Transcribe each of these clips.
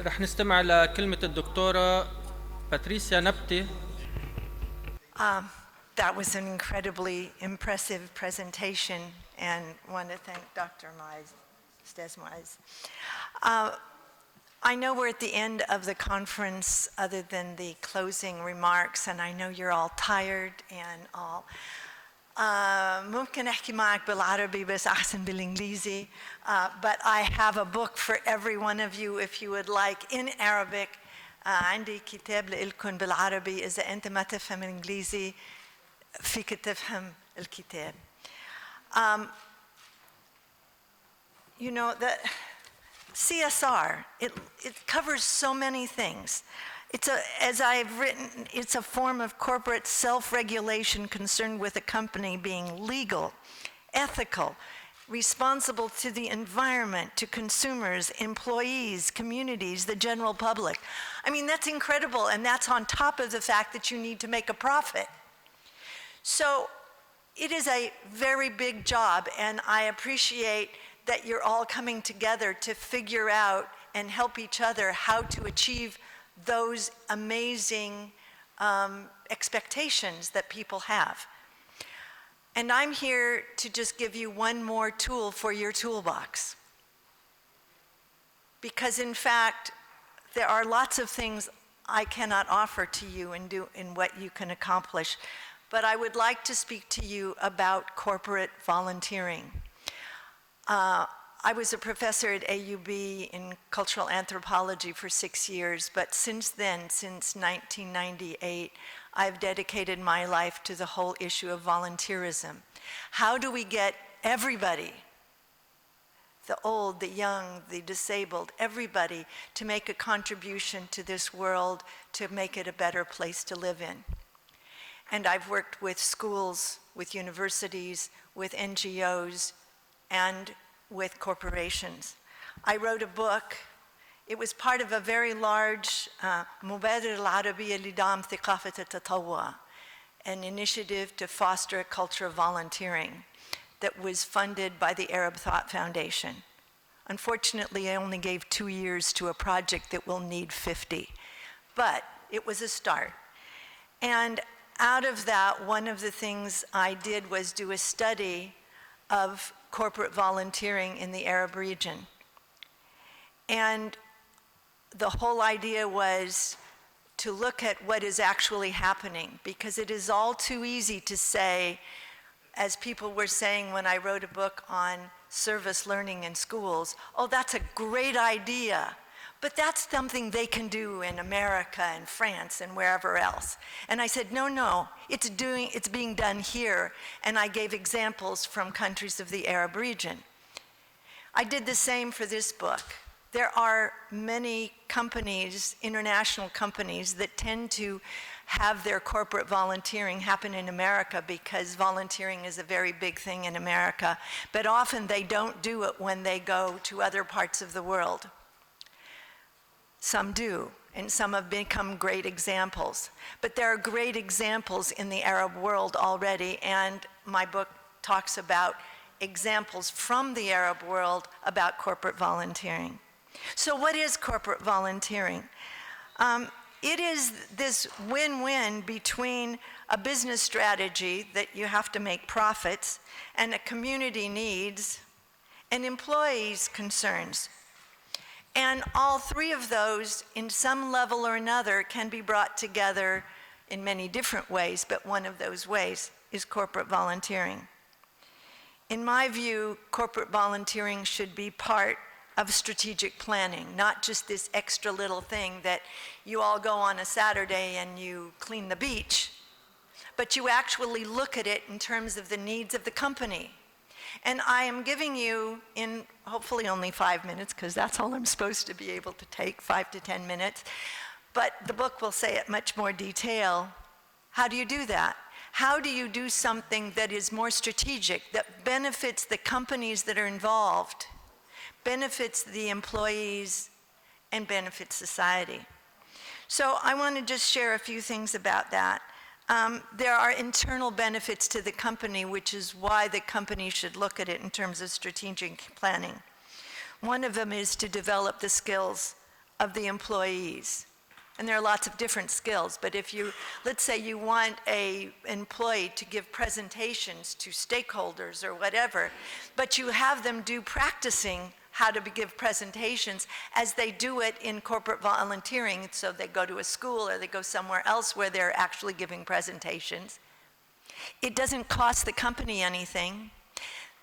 رح نستمع لكلمة الدكتورة باتريسيا نبتي. That was an incredibly impressive presentation, and I want to thank Dr. Stesmais. I know we're at the end of the conference other than the closing remarks, and I know you're all tired and all. ممكن أحكي معك بالعربي بس أحسن بالإنجليزي. But I have a book for every one of you if you would like in Arabic. عندي كتاب لإلكن بالعربي إذا أنت ما تفهم الإنجليزي فيك تفهم الكتاب. You know, the CSR, it covers so many things. As I've written, it's a form of corporate self-regulation concerned with a company being legal, ethical, responsible to the environment, to consumers, employees, communities, the general public. I mean, that's incredible, and that's on top of the fact that you need to make a profit. So it is a very big job, and I appreciate that you're all coming together to figure out and help each other how to achieve those amazing expectations that people have. And I'm here to just give you one more tool for your toolbox. Because in fact, there are lots of things I cannot offer to you and do in what you can accomplish. But I would like to speak to you about corporate volunteering. I was a professor at AUB in cultural anthropology for 6 years, but since then, since 1998, I've dedicated my life to the whole issue of volunteerism. How do we get everybody, the old, the young, the disabled, everybody, to make a contribution to this world, to make it a better place to live in? And I've worked with schools, with universities, with NGOs, and with corporations. I wrote a book. It was part of a very large مبادرة العربية لدعم ثقافة التطوع, an initiative to foster a culture of volunteering that was funded by the Arab Thought Foundation. Unfortunately, I only gave 2 years to a project that will need 50, but it was a start. And out of that, one of the things I did was do a study of corporate volunteering in the Arab region. And the whole idea was to look at what is actually happening, because it is all too easy to say, as people were saying when I wrote a book on service learning in schools, oh, that's a great idea, but that's something they can do in America and France and wherever else. And I said, no, it's being done here. And I gave examples from countries of the Arab region. I did the same for this book. There are many companies, international companies, that tend to have their corporate volunteering happen in America because volunteering is a very big thing in America. But often they don't do it when they go to other parts of the world. Some do, and some have become great examples. But there are great examples in the Arab world already, and my book talks about examples from the Arab world about corporate volunteering. So what is corporate volunteering? It is this win-win between a business strategy that you have to make profits and a community needs and employees' concerns. And all three of those, in some level or another, can be brought together in many different ways, but one of those ways is corporate volunteering. In my view, corporate volunteering should be part of strategic planning, not just this extra little thing that you all go on a Saturday and you clean the beach, but you actually look at it in terms of the needs of the company. And I am giving you, in hopefully only 5 minutes, because that's all I'm supposed to be able to take, 5 to 10 minutes, but the book will say it much more detail. How do you do that? How do you do something that is more strategic, that benefits the companies that are involved, benefits the employees, and benefits society? So I want to just share a few things about that. There are internal benefits to the company, which is why the company should look at it in terms of strategic planning. One of them is to develop the skills of the employees. And there are lots of different skills, but if you, let's say you want an employee to give presentations to stakeholders or whatever, but you have them do practicing how to give presentations as they do it in corporate volunteering, so they go to a school or they go somewhere else where they're actually giving presentations. It doesn't cost the company anything.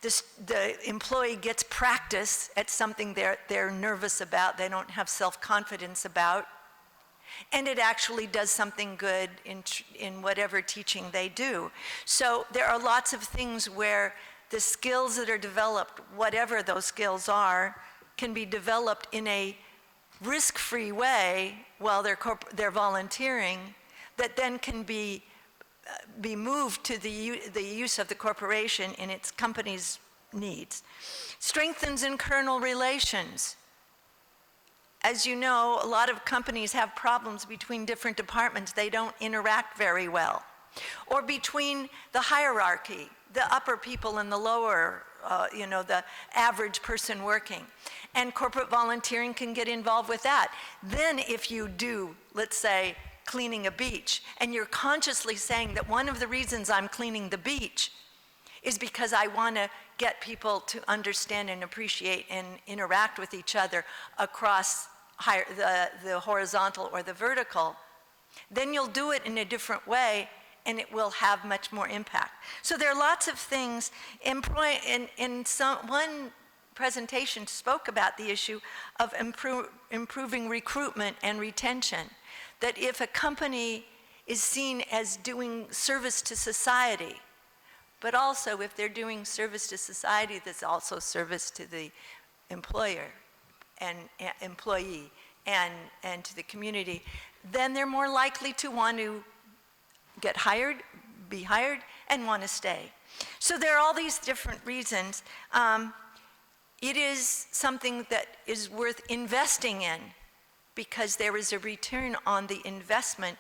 The employee gets practice at something they're nervous about, they don't have self-confidence about, and it actually does something good in whatever teaching they do. So there are lots of things where the skills that are developed, whatever those skills are, can be developed in a risk-free way while they're volunteering, that then can be moved to the use of the corporation in its company's needs. Strengthens internal relations. As you know, a lot of companies have problems between different departments. They don't interact very well. Or between the hierarchy, the upper people and the lower, the average person working. And corporate volunteering can get involved with that. Then if you do, let's say, cleaning a beach, and you're consciously saying that one of the reasons I'm cleaning the beach is because I want to get people to understand and appreciate and interact with each other across the horizontal or the vertical, then you'll do it in a different way and it will have much more impact. So there are lots of things. One presentation spoke about the issue of improving recruitment and retention. That if a company is seen as doing service to society, but also if they're doing service to society, that's also service to the employer and employee and to the community, then they're more likely to want to get hired, be hired, and want to stay. So there are all these different reasons. It is something that is worth investing in because there is a return on the investment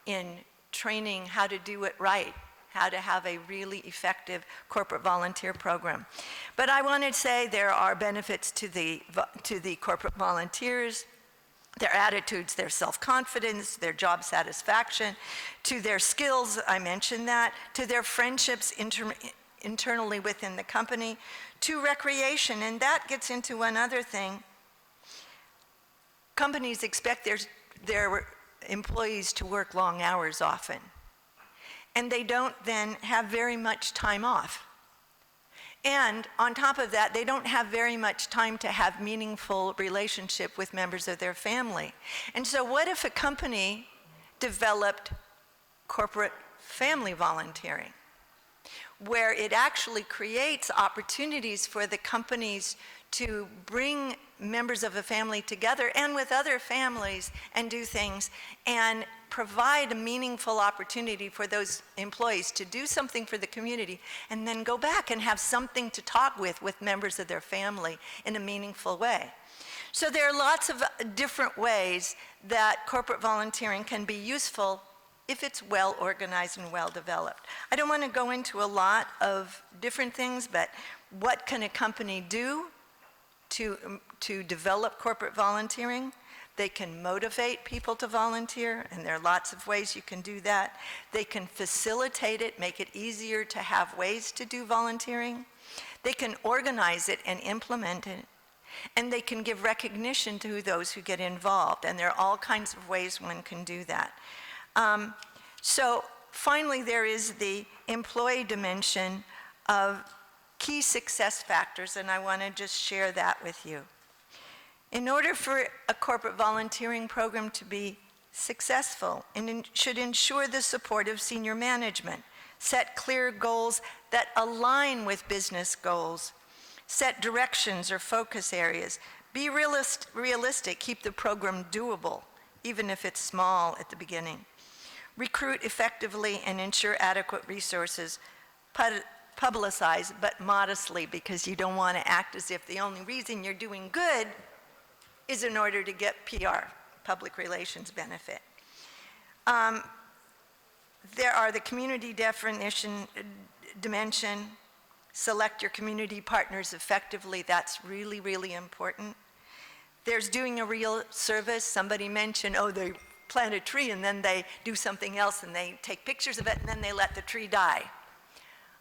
in training how to do it right, how to have a really effective corporate volunteer program. But I want to say there are benefits to the corporate volunteers, their attitudes, their self-confidence, their job satisfaction, to their skills, I mentioned that, to their friendships internally within the company, to recreation, and that gets into one other thing. Companies expect their employees to work long hours often, and they don't then have very much time off. And on top of that, they don't have very much time to have meaningful relationship with members of their family. And so what if a company developed corporate family volunteering, where it actually creates opportunities for the companies to bring members of a family together and with other families and do things and provide a meaningful opportunity for those employees to do something for the community and then go back and have something to talk with members of their family in a meaningful way. So there are lots of different ways that corporate volunteering can be useful if it's well organized and well developed. I don't want to go into a lot of different things, but what can a company do to develop corporate volunteering? They can motivate people to volunteer, and there are lots of ways you can do that. They can facilitate it, make it easier to have ways to do volunteering. They can organize it and implement it. And they can give recognition to those who get involved, and there are all kinds of ways one can do that. So finally, there is the employee dimension of key success factors, and I want to just share that with you. In order for a corporate volunteering program to be successful, it should ensure the support of senior management, set clear goals that align with business goals, set directions or focus areas, be realistic, keep the program doable, even if it's small at the beginning, recruit effectively and ensure adequate resources, publicize, but modestly, because you don't want to act as if the only reason you're doing good is in order to get PR, public relations benefit. There are the community dimension, select your community partners effectively. That's really, really important. there's doing a real service. Somebody mentioned, oh, they plant a tree and then they do something else and they take pictures of it and then they let the tree die.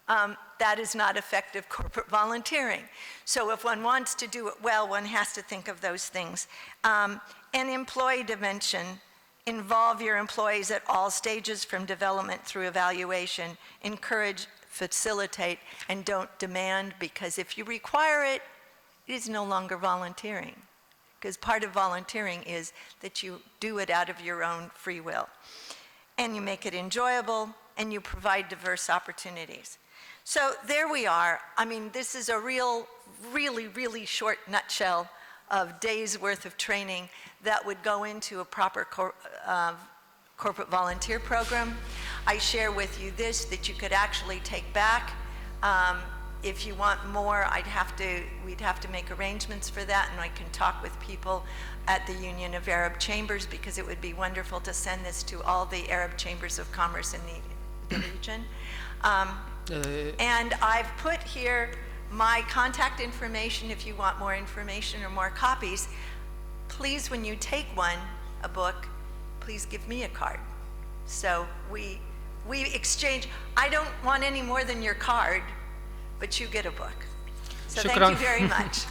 That is not effective corporate volunteering. So if one wants to do it well, one has to think of those things. An employee dimension: involve your employees at all stages from development through evaluation. Encourage, facilitate, and don't demand, because if you require it, it is no longer volunteering. Because part of volunteering is that you do it out of your own free will. And you make it enjoyable, and you provide diverse opportunities. So there we are. I mean, this is a really short nutshell of days worth of training that would go into a proper corporate volunteer program. I share with you this that you could actually take back. If you want more, we'd have to make arrangements for that, and I can talk with people at the Union of Arab Chambers, because it would be wonderful to send this to all the Arab Chambers of Commerce in the region. And I've put here my contact information if you want more information or more copies. Please, when you take a book, please give me a card. So we exchange. I don't want any more than your card, but you get a book. So thank you very much.